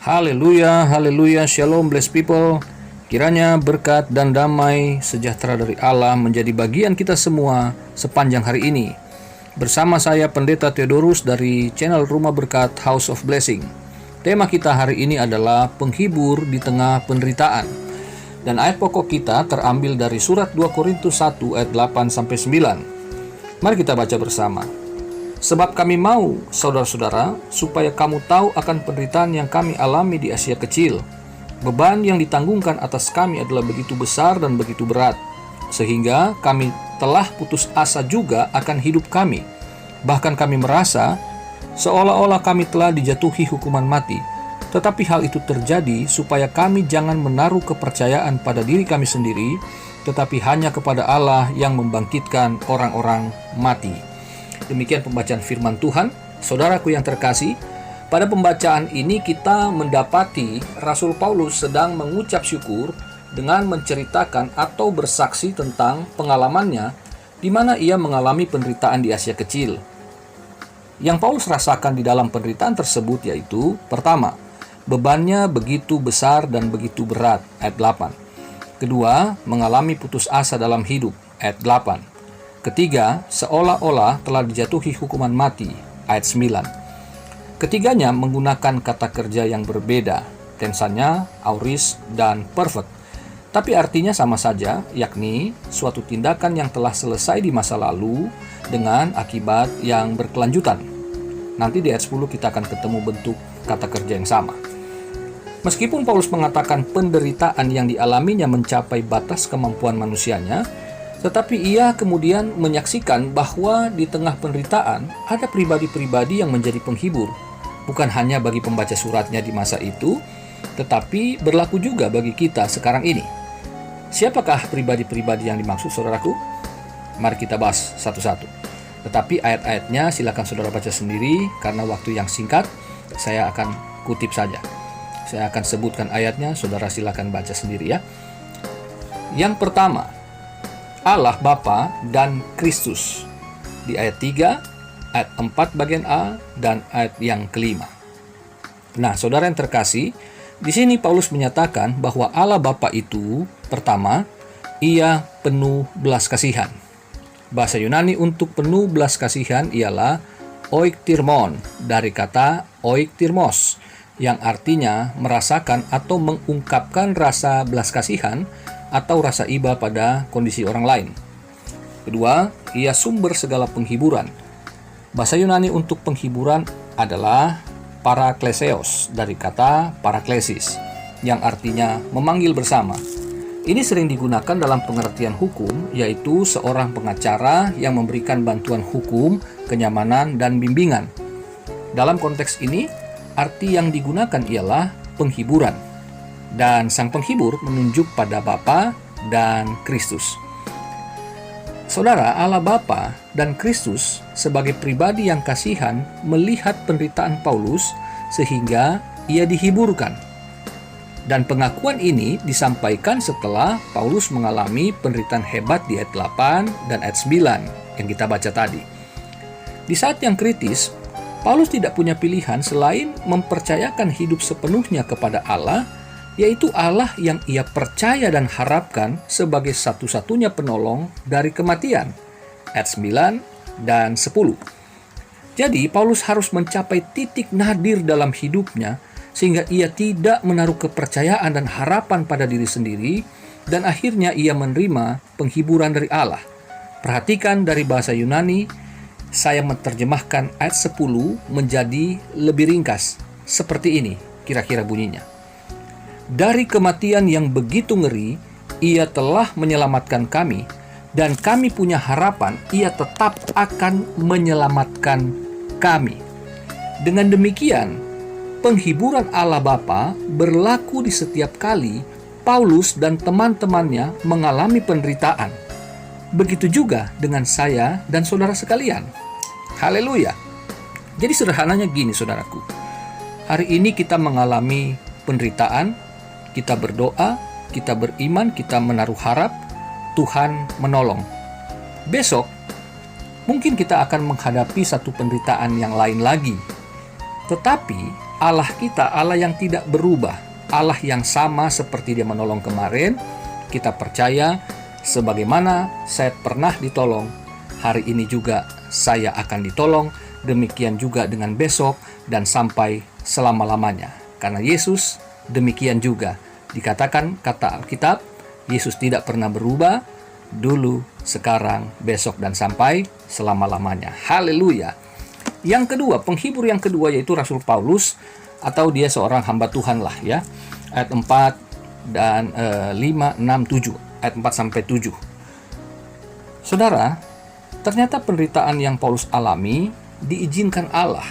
Haleluya, haleluya, shalom blessed people. Kiranya berkat dan damai sejahtera dari Allah menjadi bagian kita semua sepanjang hari ini. Bersama saya Pendeta Theodorus dari channel Rumah Berkat House of Blessing. Tema kita hari ini adalah penghibur di tengah penderitaan. Dan ayat pokok kita terambil dari surat 2 Korintus 1 ayat 8-9. Mari kita baca bersama. Sebab kami mau, saudara-saudara, supaya kamu tahu akan penderitaan yang kami alami di Asia Kecil. Beban yang ditanggungkan atas kami adalah begitu besar dan begitu berat, sehingga kami telah putus asa juga akan hidup kami. Bahkan kami merasa seolah-olah kami telah dijatuhi hukuman mati. Tetapi hal itu terjadi supaya kami jangan menaruh kepercayaan pada diri kami sendiri, tetapi hanya kepada Allah yang membangkitkan orang-orang mati. Demikian pembacaan firman Tuhan. Saudaraku yang terkasih, pada pembacaan ini kita mendapati Rasul Paulus sedang mengucap syukur dengan menceritakan atau bersaksi tentang pengalamannya di mana ia mengalami penderitaan di Asia Kecil. Yang Paulus rasakan di dalam penderitaan tersebut yaitu, pertama, bebannya begitu besar dan begitu berat, ayat 8. Kedua, mengalami putus asa dalam hidup, ayat 8. Ketiga, seolah-olah telah dijatuhi hukuman mati, ayat 9. Ketiganya menggunakan kata kerja yang berbeda, tensanya aorist dan perfect, tapi artinya sama saja, yakni suatu tindakan yang telah selesai di masa lalu dengan akibat yang berkelanjutan. Nanti di ayat 10 kita akan ketemu bentuk kata kerja yang sama. Meskipun Paulus mengatakan penderitaan yang dialaminya mencapai batas kemampuan manusianya, tetapi ia kemudian menyaksikan bahwa di tengah penderitaan ada pribadi-pribadi yang menjadi penghibur. Bukan hanya bagi pembaca suratnya di masa itu, tetapi berlaku juga bagi kita sekarang ini. Siapakah pribadi-pribadi yang dimaksud, saudaraku? Mari kita bahas satu-satu. Tetapi ayat-ayatnya silakan saudara baca sendiri, karena waktu yang singkat, saya akan kutip saja. Saya akan sebutkan ayatnya, saudara silakan baca sendiri ya. Yang pertama, Allah Bapa dan Kristus. Di ayat 3, ayat 4 bagian A, dan ayat yang kelima. Nah, saudara yang terkasih, di sini Paulus menyatakan bahwa Allah Bapa itu, pertama, ia penuh belas kasihan. Bahasa Yunani untuk penuh belas kasihan ialah oiktirmon, dari kata oiktirmos, yang artinya merasakan atau mengungkapkan rasa belas kasihan atau rasa iba pada kondisi orang lain. Kedua, ia sumber segala penghiburan. Bahasa Yunani untuk penghiburan adalah parakleseos, dari kata paraklesis, yang artinya memanggil bersama. Ini sering digunakan dalam pengertian hukum, yaitu seorang pengacara yang memberikan bantuan hukum, kenyamanan, dan bimbingan. Dalam konteks ini, arti yang digunakan ialah penghiburan. Dan sang penghibur menunjuk pada Bapa dan Kristus. Saudara, Allah Bapa dan Kristus sebagai pribadi yang kasihan melihat penderitaan Paulus sehingga ia dihiburkan. Dan pengakuan ini disampaikan setelah Paulus mengalami penderitaan hebat di ayat 8 dan ayat 9 yang kita baca tadi. Di saat yang kritis, Paulus tidak punya pilihan selain mempercayakan hidup sepenuhnya kepada Allah, yaitu Allah yang ia percaya dan harapkan sebagai satu-satunya penolong dari kematian. Ayat 9 dan 10. Jadi, Paulus harus mencapai titik nadir dalam hidupnya, sehingga ia tidak menaruh kepercayaan dan harapan pada diri sendiri, dan akhirnya ia menerima penghiburan dari Allah. Perhatikan dari bahasa Yunani, saya menerjemahkan ayat 10 menjadi lebih ringkas. Seperti ini, kira-kira bunyinya. Dari kematian yang begitu ngeri, ia telah menyelamatkan kami, dan kami punya harapan ia tetap akan menyelamatkan kami. Dengan demikian, penghiburan Allah Bapa berlaku di setiap kali Paulus dan teman-temannya mengalami penderitaan. Begitu juga dengan saya dan saudara sekalian. Haleluya. Jadi sederhananya gini, saudaraku. Hari ini kita mengalami penderitaan, kita berdoa, kita beriman, kita menaruh harap, Tuhan menolong. Besok, mungkin kita akan menghadapi satu penderitaan yang lain lagi. Tetapi, Allah kita Allah yang tidak berubah, Allah yang sama seperti Dia menolong kemarin. Kita percaya sebagaimana saya pernah ditolong, hari ini juga saya akan ditolong. Demikian juga dengan besok dan sampai selama-lamanya. Karena Yesus demikian juga. Dikatakan kata Alkitab, Yesus tidak pernah berubah, dulu, sekarang, besok, dan sampai selama-lamanya. Haleluya. Yang kedua, penghibur yang kedua yaitu Rasul Paulus, atau dia seorang hamba Tuhan lah ya. Ayat 4 dan 5, 6, 7. Ayat 4 sampai 7. Saudara, ternyata penderitaan yang Paulus alami diizinkan Allah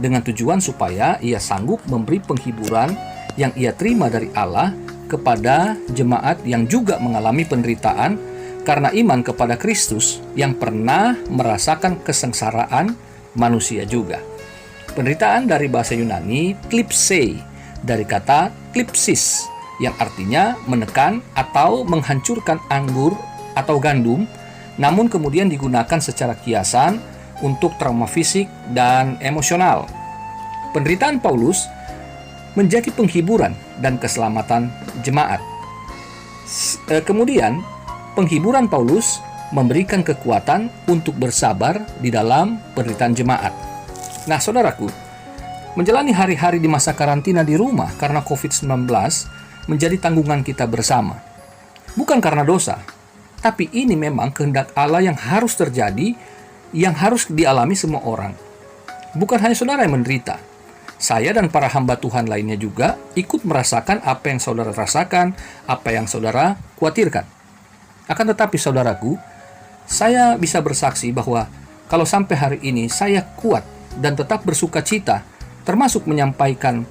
dengan tujuan supaya ia sanggup memberi penghiburan yang ia terima dari Allah kepada jemaat yang juga mengalami penderitaan karena iman kepada Kristus, yang pernah merasakan kesengsaraan manusia juga. Penderitaan dari bahasa Yunani klipse, dari kata klipsis, yang artinya menekan atau menghancurkan anggur atau gandum, namun kemudian digunakan secara kiasan untuk trauma fisik dan emosional. Penderitaan Paulus menjadi penghiburan dan keselamatan jemaat. Kemudian, penghiburan Paulus memberikan kekuatan untuk bersabar di dalam penderitaan jemaat. Nah, saudaraku, menjalani hari-hari di masa karantina di rumah karena COVID-19 menjadi tanggungan kita bersama. Bukan karena dosa, tapi ini memang kehendak Allah yang harus terjadi, yang harus dialami semua orang. Bukan hanya saudara yang menderita. Saya dan para hamba Tuhan lainnya juga ikut merasakan apa yang saudara rasakan, apa yang saudara khawatirkan. Akan tetapi saudaraku, saya bisa bersaksi bahwa kalau sampai hari ini saya kuat dan tetap bersuka cita, termasuk menyampaikan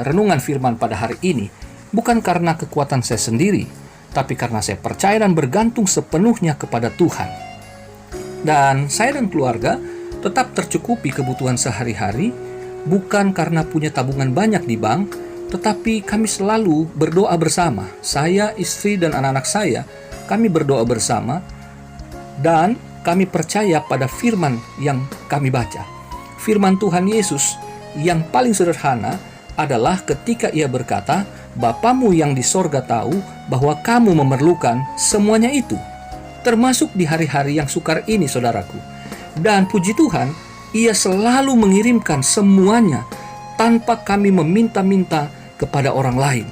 renungan firman pada hari ini, bukan karena kekuatan saya sendiri, tapi karena saya percaya dan bergantung sepenuhnya kepada Tuhan. Dan saya dan keluarga tetap tercukupi kebutuhan sehari-hari, bukan karena punya tabungan banyak di bank, tetapi kami selalu berdoa bersama. Saya, istri, dan anak-anak saya, kami berdoa bersama, dan kami percaya pada firman yang kami baca. Firman Tuhan Yesus yang paling sederhana adalah ketika ia berkata, Bapamu yang di sorga tahu bahwa kamu memerlukan semuanya itu, termasuk di hari-hari yang sukar ini, saudaraku. Dan puji Tuhan, ia selalu mengirimkan semuanya tanpa kami meminta-minta kepada orang lain.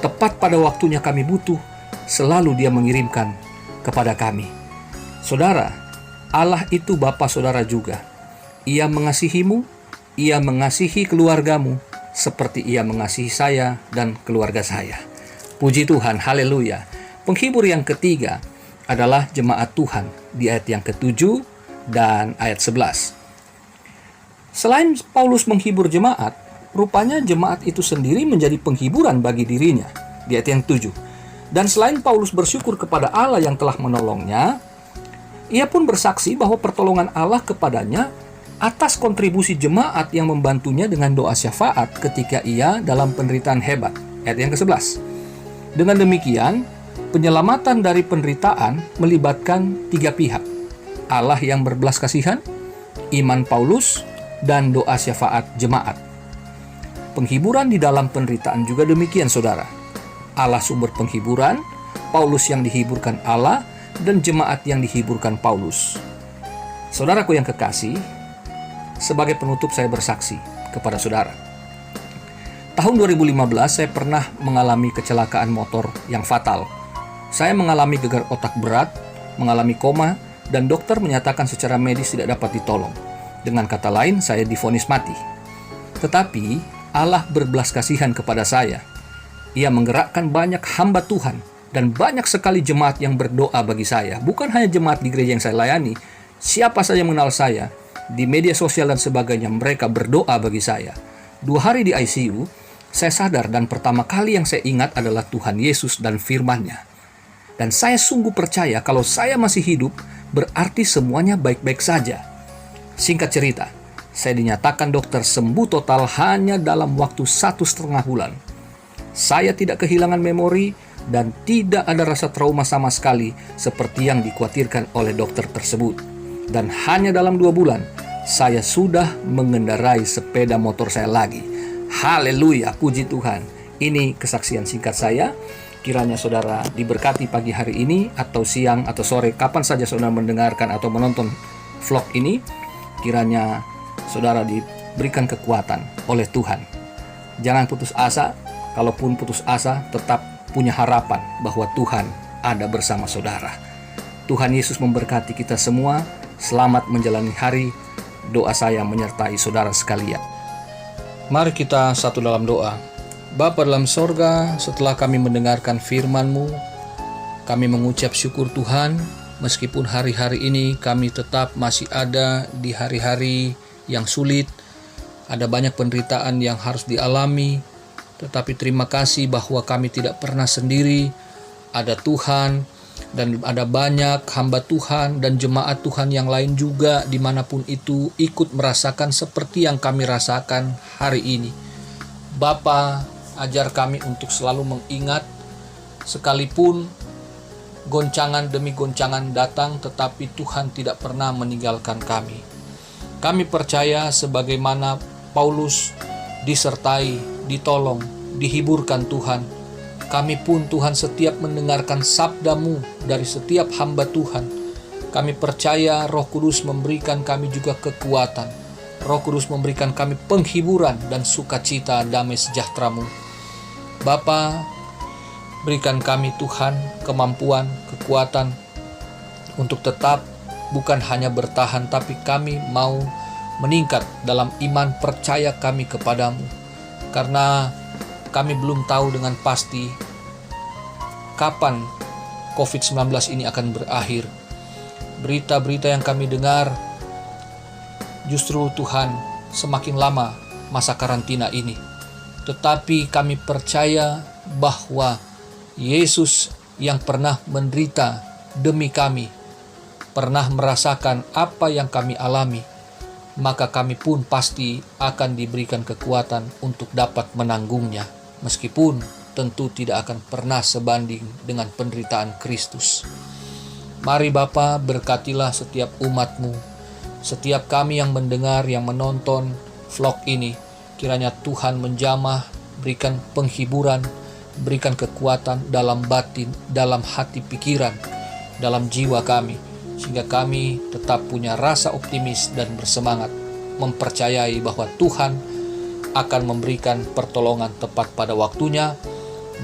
Tepat pada waktunya kami butuh, selalu Dia mengirimkan kepada kami. Saudara, Allah itu Bapa saudara juga. Ia mengasihimu, Ia mengasihi keluargamu, seperti Ia mengasihi saya dan keluarga saya. Puji Tuhan, haleluya. Penghibur yang ketiga adalah jemaat Tuhan di ayat yang ke-7 dan ayat 11. Selain Paulus menghibur jemaat, rupanya jemaat itu sendiri menjadi penghiburan bagi dirinya di ayat yang 7. Dan selain Paulus bersyukur kepada Allah yang telah menolongnya, ia pun bersaksi bahwa pertolongan Allah kepadanya atas kontribusi jemaat yang membantunya dengan doa syafaat ketika ia dalam penderitaan hebat. Ayat yang ke-11. Dengan demikian, penyelamatan dari penderitaan melibatkan tiga pihak. Allah yang berbelas kasihan, iman Paulus, dan doa syafaat jemaat. Penghiburan di dalam penderitaan juga demikian, saudara. Allah sumber penghiburan, Paulus yang dihiburkan Allah, dan jemaat yang dihiburkan Paulus. Saudaraku yang kekasih, sebagai penutup saya bersaksi kepada saudara. Tahun 2015 saya pernah mengalami kecelakaan motor yang fatal. Saya mengalami gegar otak berat, mengalami koma, dan dokter menyatakan secara medis tidak dapat ditolong. Dengan kata lain, saya divonis mati. Tetapi Allah berbelas kasihan kepada saya. Ia menggerakkan banyak hamba Tuhan dan banyak sekali jemaat yang berdoa bagi saya. Bukan hanya jemaat di gereja yang saya layani, siapa saja yang mengenal saya, di media sosial dan sebagainya, mereka berdoa bagi saya. 2 hari di ICU, saya sadar dan pertama kali yang saya ingat adalah Tuhan Yesus dan firman-Nya. Dan saya sungguh percaya kalau saya masih hidup, berarti semuanya baik-baik saja. Singkat cerita, saya dinyatakan dokter sembuh total hanya dalam waktu 1,5 bulan. Saya tidak kehilangan memori dan tidak ada rasa trauma sama sekali seperti yang dikhawatirkan oleh dokter tersebut. Dan hanya dalam 2 bulan, saya sudah mengendarai sepeda motor saya lagi. Haleluya, puji Tuhan. Ini kesaksian singkat saya. Kiranya saudara diberkati pagi hari ini, atau siang atau sore, kapan saja saudara mendengarkan atau menonton vlog ini. Kiranya saudara diberikan kekuatan oleh Tuhan. Jangan putus asa. Kalaupun putus asa, tetap punya harapan bahwa Tuhan ada bersama saudara. Tuhan Yesus memberkati kita semua. Selamat menjalani hari. Doa saya menyertai saudara sekalian. Mari kita satu dalam doa. Bapa dalam sorga, setelah kami mendengarkan firman-Mu, kami mengucap syukur Tuhan, meskipun hari-hari ini kami tetap masih ada di hari-hari yang sulit, ada banyak penderitaan yang harus dialami, tetapi terima kasih bahwa kami tidak pernah sendiri, ada Tuhan, dan ada banyak hamba Tuhan dan jemaat Tuhan yang lain juga dimanapun itu ikut merasakan seperti yang kami rasakan hari ini. Bapa, ajar kami untuk selalu mengingat, sekalipun goncangan demi goncangan datang, tetapi Tuhan tidak pernah meninggalkan kami. Kami percaya sebagaimana Paulus disertai, ditolong, dihiburkan Tuhan, kami pun Tuhan setiap mendengarkan sabda-Mu dari setiap hamba Tuhan. Kami percaya Roh Kudus memberikan kami juga kekuatan. Roh Kudus memberikan kami penghiburan dan sukacita damai sejahtera-Mu. Bapa, berikan kami Tuhan kemampuan, kekuatan untuk tetap bukan hanya bertahan, tapi kami mau meningkat dalam iman percaya kami kepadamu. Karena kami belum tahu dengan pasti kapan COVID-19 ini akan berakhir. Berita-berita yang kami dengar, justru Tuhan semakin lama masa karantina ini. Tetapi kami percaya bahwa Yesus yang pernah menderita demi kami, pernah merasakan apa yang kami alami, maka kami pun pasti akan diberikan kekuatan untuk dapat menanggungnya. Meskipun tentu tidak akan pernah sebanding dengan penderitaan Kristus. Mari Bapa, berkatilah setiap umat-Mu, setiap kami yang mendengar, yang menonton vlog ini. Kiranya Tuhan menjamah, berikan penghiburan, berikan kekuatan dalam batin, dalam hati pikiran, dalam jiwa kami, sehingga kami tetap punya rasa optimis dan bersemangat, mempercayai bahwa Tuhan akan memberikan pertolongan tepat pada waktunya.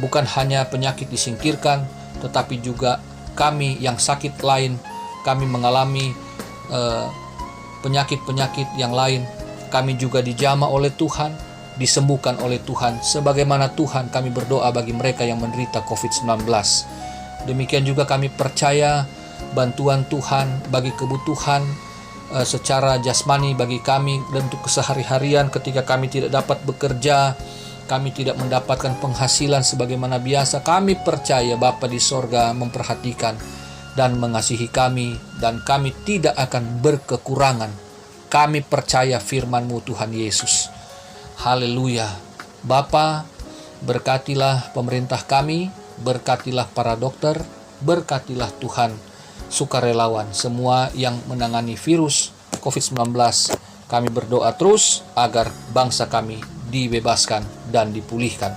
Bukan hanya penyakit disingkirkan, tetapi juga kami yang sakit lain, kami mengalami penyakit-penyakit yang lain, kami juga dijamah oleh Tuhan, disembuhkan oleh Tuhan, sebagaimana Tuhan kami berdoa bagi mereka yang menderita COVID-19. Demikian juga kami percaya bantuan Tuhan bagi kebutuhan secara jasmani bagi kami dan untuk kesehari-harian ketika kami tidak dapat bekerja, kami tidak mendapatkan penghasilan sebagaimana biasa. Kami percaya Bapa di sorga memperhatikan dan mengasihi kami, dan kami tidak akan berkekurangan. Kami percaya firman-Mu Tuhan Yesus. Haleluya. Bapa, berkatilah pemerintah kami, berkatilah para dokter, berkatilah Tuhan sukarelawan semua yang menangani virus COVID-19. Kami berdoa terus agar bangsa kami dibebaskan dan dipulihkan.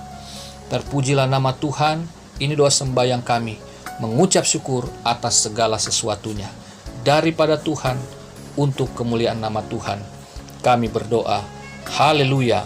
Terpujilah nama Tuhan. Ini doa sembahyang kami, mengucap syukur atas segala sesuatunya. Daripada Tuhan, untuk kemuliaan nama Tuhan, kami berdoa. Haleluya.